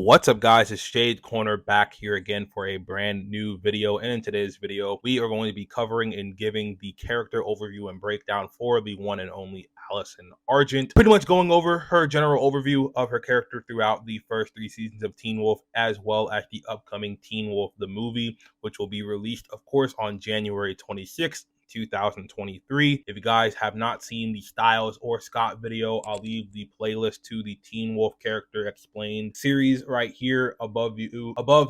What's up, guys? It's Shade Corner back here again for a brand new video. And in today's video, we are going to be covering and giving the character overview and breakdown for the one and only Allison Argent. Pretty much going over her general overview of her character throughout the first 3 seasons of Teen Wolf, as well as the upcoming Teen Wolf the movie, which will be released, of course, on January 26th. 2023. If you guys have not seen the Styles or Scott video, I'll leave the playlist to the Teen Wolf Character Explained series right here above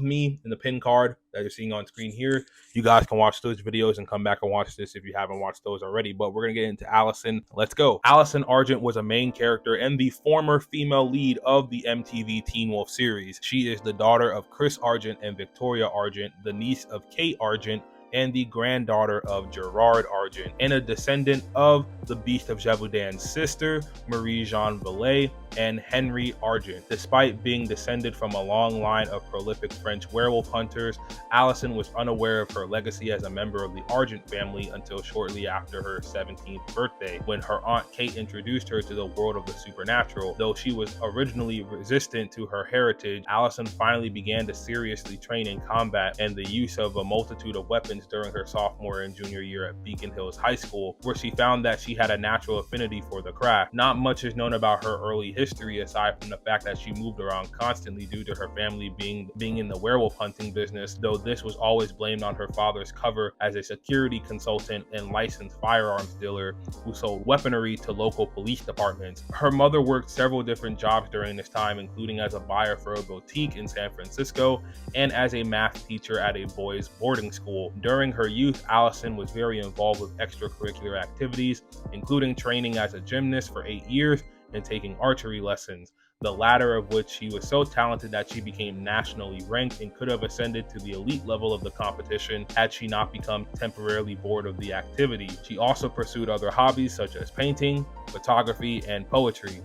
me in the pin card that you're seeing on screen here. You guys can watch those videos and come back and watch this if you haven't watched those already. But we're gonna get into Allison. Let's go. Allison Argent was a main character and the former female lead of the MTV Teen Wolf series. She is the daughter of Chris Argent and Victoria Argent, the niece of Kate Argent, and the granddaughter of Gerard Argent, and a descendant of the Beast of Gévaudan's sister, Marie-Jeanne Vallée, and Henry Argent. Despite being descended from a long line of prolific French werewolf hunters, Allison was unaware of her legacy as a member of the Argent family until shortly after her 17th birthday, when her aunt Kate introduced her to the world of the supernatural. Though she was originally resistant to her heritage, Allison finally began to seriously train in combat and the use of a multitude of weapons during her sophomore and junior year at Beacon Hills High School, where she found that she had a natural affinity for the craft. Not much is known about her early history aside from the fact that she moved around constantly due to her family being in the werewolf hunting business, though this was always blamed on her father's cover as a security consultant and licensed firearms dealer who sold weaponry to local police departments. Her mother worked several different jobs during this time, including as a buyer for a boutique in San Francisco and as a math teacher at a boys' boarding school. During her youth, Allison was very involved with extracurricular activities, including training as a gymnast for 8 years and taking archery lessons, the latter of which she was so talented that she became nationally ranked and could have ascended to the elite level of the competition had she not become temporarily bored of the activity. She also pursued other hobbies such as painting, photography, and poetry.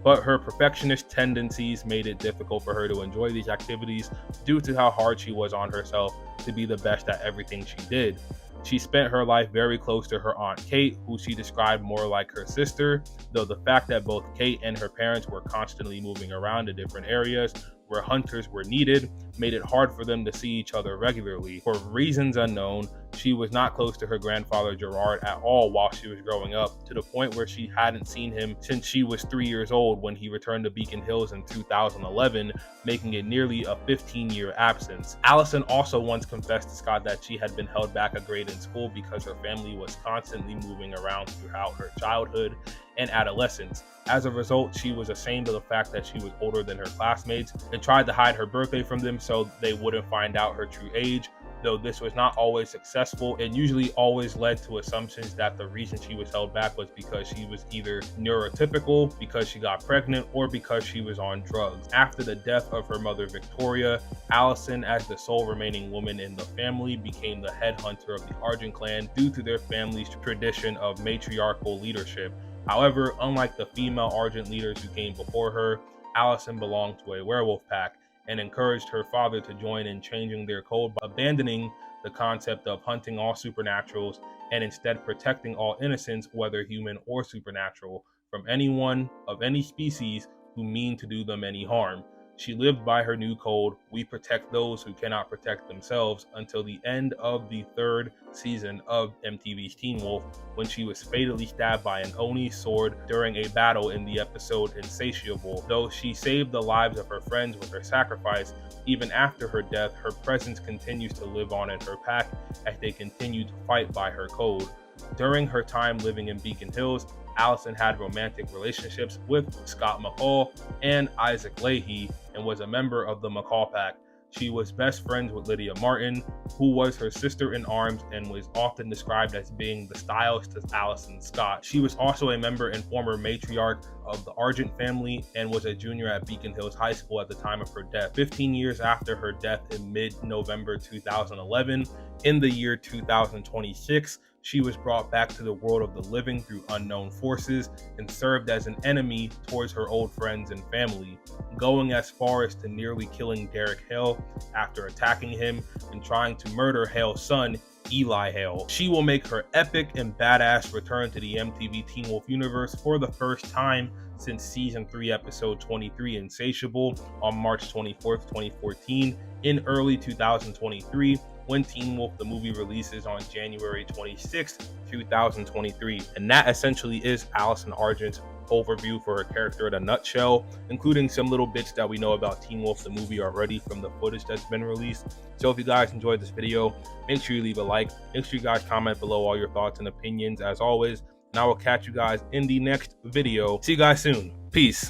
But her perfectionist tendencies made it difficult for her to enjoy these activities due to how hard she was on herself to be the best at everything she did. She spent her life very close to her Aunt Kate, who she described more like her sister, though the fact that both Kate and her parents were constantly moving around to different areas where hunters were needed made it hard for them to see each other regularly. For reasons unknown, she was not close to her grandfather Gerard at all while she was growing up, to the point where she hadn't seen him since she was 3 years old when he returned to Beacon Hills in 2011, making it nearly a 15-year absence. Allison also once confessed to Scott that she had been held back a grade in school because her family was constantly moving around throughout her childhood and adolescence. As a result, she was ashamed of the fact that she was older than her classmates and tried to hide her birthday from them so they wouldn't find out her true age. Though this was not always successful, it usually always led to assumptions that the reason she was held back was because she was either neurotypical, because she got pregnant, or because she was on drugs. After the death of her mother Victoria, Allison, as the sole remaining woman in the family, became the head hunter of the Argent clan due to their family's tradition of matriarchal leadership. However, unlike the female Argent leaders who came before her, Allison belonged to a werewolf pack and encouraged her father to join in changing their code by abandoning the concept of hunting all supernaturals and instead protecting all innocents, whether human or supernatural, from anyone of any species who mean to do them any harm. She lived by her new code, "We protect those who cannot protect themselves," until the end of the 3rd season of MTV's Teen Wolf, when she was fatally stabbed by an Oni sword during a battle in the episode Insatiable. Though she saved the lives of her friends with her sacrifice, even after her death, her presence continues to live on in her pack as they continue to fight by her code. During her time living in Beacon Hills, Allison had romantic relationships with Scott McCall and Isaac Leahy and was a member of the McCall pack. She was best friends with Lydia Martin, who was her sister in arms and was often described as being the stylist to Allison Scott. She was also a member and former matriarch of the Argent family and was a junior at Beacon Hills High School at the time of her death. 15 years after her death in mid-November 2011, in the year 2026, she was brought back to the world of the living through unknown forces and served as an enemy towards her old friends and family, going as far as to nearly killing Derek Hale after attacking him and trying to murder Hale's son, Eli Hale. She will make her epic and badass return to the MTV Teen Wolf universe for the first time since season 3 episode 23 Insatiable on March 24th 2014 in early 2023 when Teen Wolf the movie releases on January 26th 2023. And that essentially is Allison Argent's overview for her character in a nutshell, including some little bits that we know about Teen Wolf the movie already from the footage that's been released. So if you guys enjoyed this video, make sure you leave a like, make sure you guys comment below all your thoughts and opinions as always, and I will catch you guys in the next video. See you guys soon. Peace.